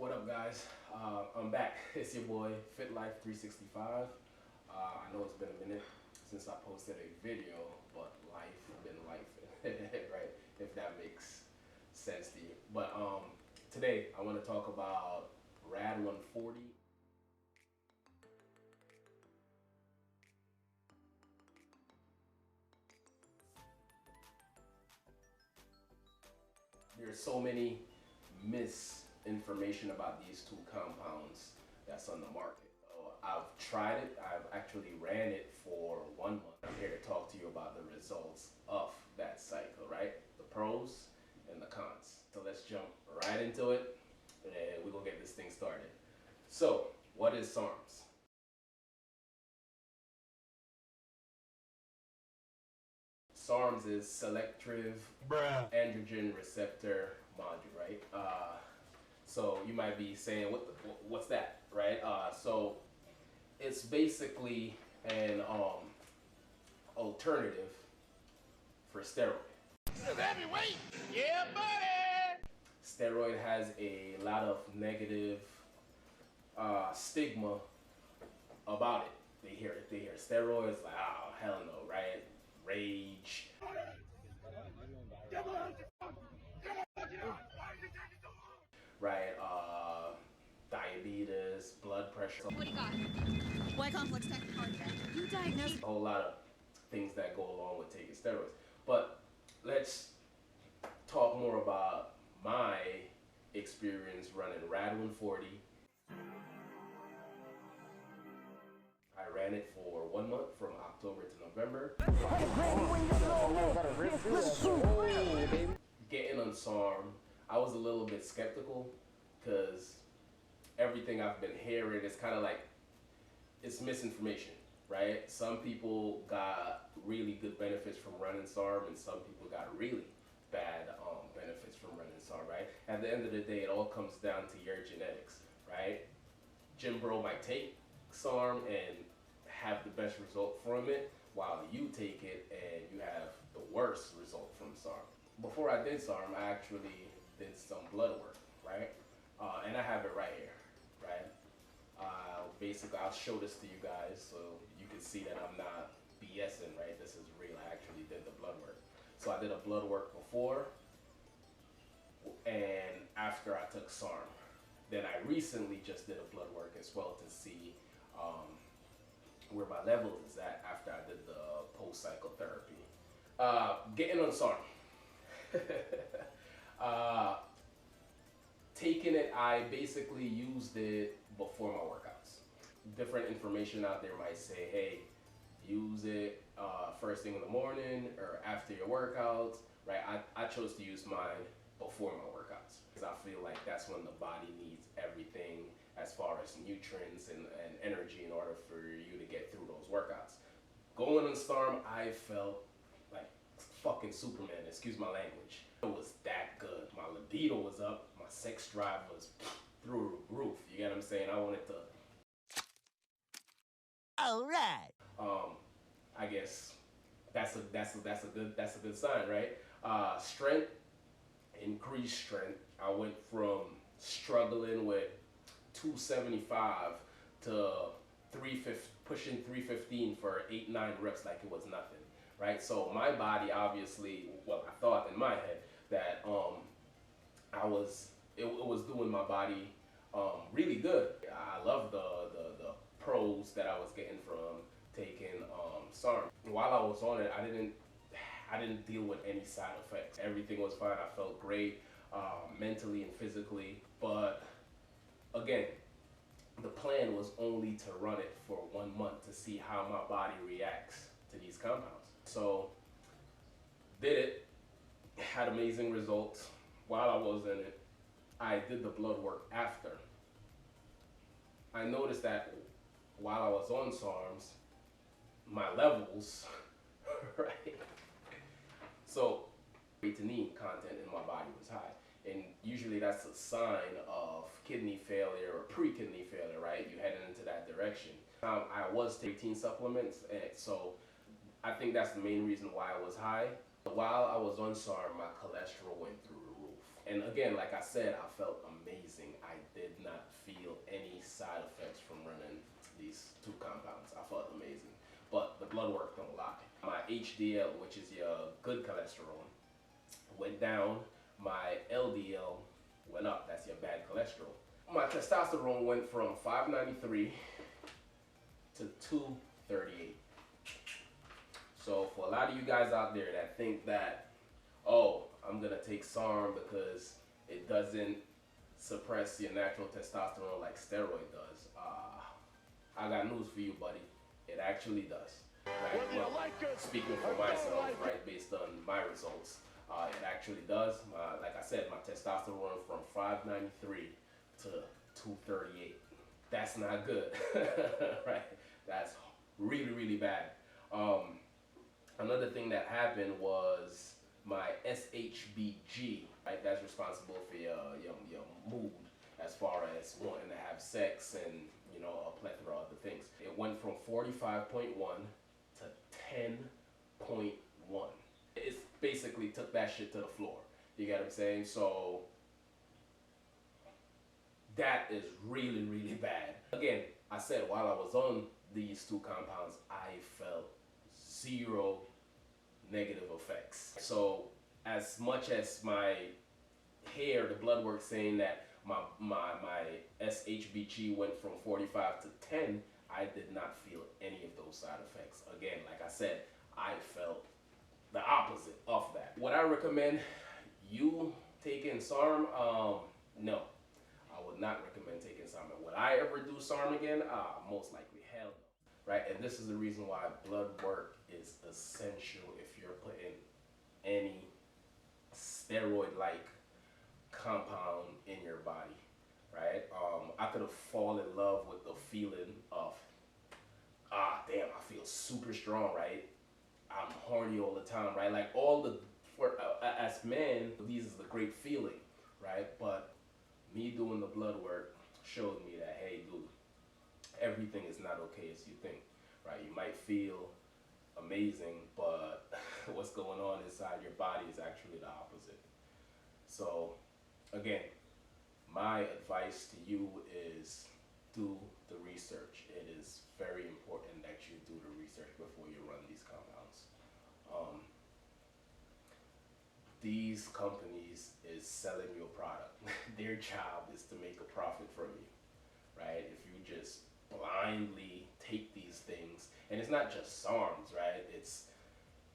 What up, guys? I'm back. It's your boy Fit Life 365. I know it's been a minute since I posted a video, but life been life, right? If that makes sense to you. But today I want to talk about Rad 140. There's so many misinformation about these two compounds that's on the market. So I've tried it. I've actually ran it for 1 month. I'm here to talk to you about the results of that cycle, right? The pros and the cons. So let's jump right into it and we're gonna get this thing started. So what is SARMS? SARMS is selective androgen receptor module, right? So you might be saying, what's that, right? So it's basically an alternative for steroid. Heavyweight! Yeah, buddy! Steroid has a lot of negative stigma about it. They hear steroids, like, oh, hell no, right? Rage. Right? Diabetes, blood pressure. What do you got? Why complex tachycardia? You diagnosed A whole lot of things that go along with taking steroids. But let's talk more about my experience running Rad 140. I ran it for 1 month from October to November. Getting on SARM, I was a little bit skeptical because everything I've been hearing is kind of like, it's misinformation, right? Some people got really good benefits from running SARM and some people got really bad benefits from running SARM, right? At the end of the day, it all comes down to your genetics, right? Jim Bro might take SARM and have the best result from it, while you take it and you have the worst result from SARM. Before I did SARM, I actually did some blood work, right? And I have it right here, right? Basically, I'll show this to you guys so you can see that I'm not BSing, right? This is real. I actually did the blood work. So I did a blood work before and after I took SARM. Then I recently just did a blood work as well to see where my level is at after I did the post-cycle therapy. Getting on SARM. Taking it, I basically used it before my workouts. Different information out there might say, hey, use it first thing in the morning or after your workouts, right? I chose to use mine before my workouts because I feel like that's when the body needs everything as far as nutrients and energy in order for you to get through those workouts. Going on SARM, I felt like fucking Superman, excuse my language. It was that good. My libido was up, my sex drive was through the roof. You get what I'm saying? I wanted to. All right. I guess that's a good sign, right? Strength, increased strength. I went from struggling with 275 to pushing 315 for 8-9 reps like it was nothing, right? So my body obviously, well, I thought in my head that it was doing my body really good. I love the pros that I was getting from taking SARM. While I was on it, I didn't deal with any side effects. Everything was fine. I felt great mentally and physically. But again, the plan was only to run it for 1 month to see how my body reacts to these compounds. So did it, had amazing results. While I was in it, I did the blood work after. I noticed that while I was on SARMs, my levels, right? So creatinine content in my body was high. And usually that's a sign of kidney failure or pre-kidney failure, right? You heading into that direction. I was taking supplements, and so I think that's the main reason why I was high. While I was on SARM, my cholesterol went through the roof. And again, like I said, I felt amazing. I did HDL, which is your good cholesterol, went down. My LDL went up. That's your bad cholesterol. My testosterone went from 593 to 238. So for a lot of you guys out there that think that, oh, I'm gonna take SARM because it doesn't suppress your natural testosterone like steroid does, I got news for you, buddy. It actually does. Right? Well, speaking for myself, right, based on my results, it actually does. Like I said, my testosterone went from 593 to 238. That's not good, right? That's really, really bad. Another thing that happened was my SHBG, right? That's responsible for your mood as far as wanting to have sex and, you know, a plethora of other things. It went from 45.1 to 10.1. It basically took that shit to the floor. You get what I'm saying? So that is really, really bad. Again, I said while I was on these two compounds, I felt zero negative effects. So as much as my hair, the blood work saying that my SHBG went from 45 to 10, I did not feel any of those side effects. Again, like I said, I felt the opposite of that. Would I recommend you taking SARM? No, I would not recommend taking SARM. Would I ever do SARM again? Most likely, hell no. Right, and this is the reason why blood work is essential if you're putting any steroid-like compound in your body, right? I could have fallen in love with the feeling of, damn, I feel super strong, right? I'm horny all the time, right? Like as men, these is the great feeling, right? But me doing the blood work showed me that, hey, dude, everything is not okay as you think, right? You might feel amazing, but what's going on inside your body is actually the opposite. So again, my advice to you is do the research. It is very important that you do the research before you run these compounds. These companies is selling your product. Their job is to make a profit from you, right? If you just blindly take these things, and it's not just SARMs, right? It's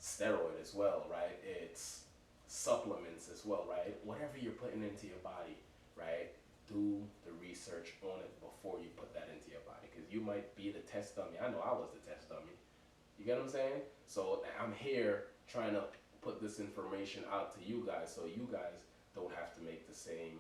steroid as well, right? It's supplements as well, right? Whatever you're putting into your body, right? Do the research on it before you put that into your body, because you might be the test dummy. I know I was the test dummy. You get what I'm saying? So I'm here trying to put this information out to you guys so you guys don't have to make the same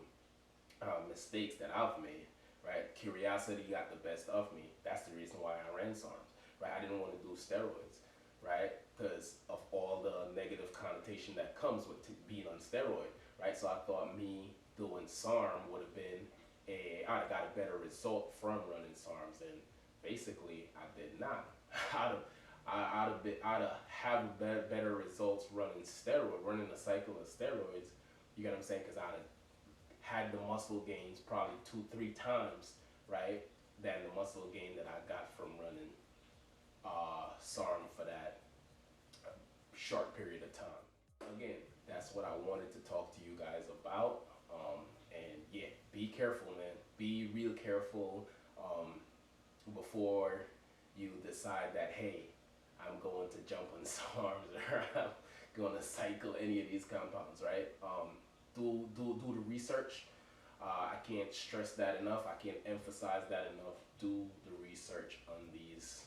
mistakes that I've made, right? Curiosity got the best of me. That's the reason why I ran SARMs, right? I didn't want to do steroids, right? Because of all the negative connotation that comes with being on steroid, right? So I thought me doing SARM would have been I'd got a better result from running SARMs, and basically I did not. I'd have better results running a cycle of steroids. You get what I'm saying? Because I'd have had the muscle gains probably 2-3 times, right, than the muscle gain that I got from running SARM for that short period of time. Again, that's what I wanted to talk to you guys about. And yeah, be careful, man. Be real careful before you decide that, hey, I'm going to jump on SARMs or I'm going to cycle any of these compounds, right? Do the research. I can't stress that enough. I can't emphasize that enough. Do the research on these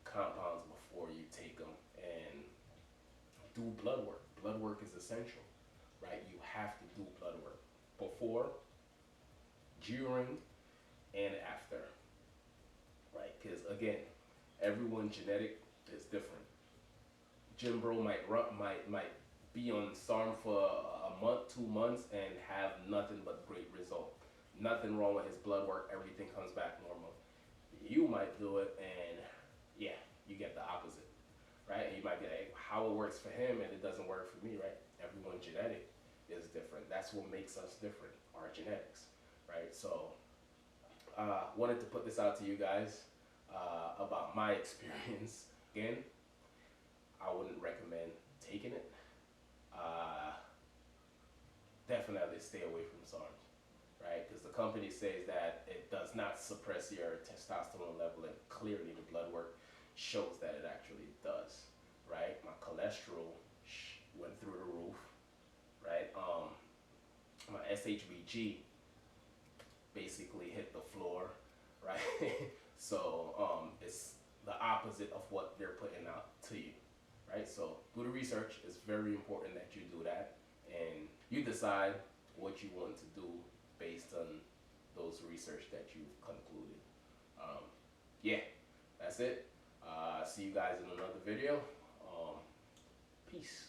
compounds before you take them, and do blood work. Blood work is essential, right? You have to do blood work before, during, and after, right? Because again, everyone's genetic is different. Jim Bro might be on SARM for a month, 2 months, and have nothing but great result. Nothing wrong with his blood work. Everything comes back normal. You might do it, and yeah, you get the opposite, right? And you might be like, how it works for him and it doesn't work for me, right? Everyone's genetic is different. That's what makes us different, our genetics, right? So wanted to put this out to you guys about my experience. Again, I wouldn't recommend taking it. Definitely stay away from SARMs, right? Because the company says that it does not suppress your testosterone level, and clearly the blood work shows that it actually does, right? My cholesterol went through the roof, right? My SHBG basically hit the floor, right? So it's the opposite of what they're putting out to you, right? So do the research. It's very important that you do that, and you decide what you want to do based on those research that you've concluded. Yeah, that's it. See you guys in another video. Peace.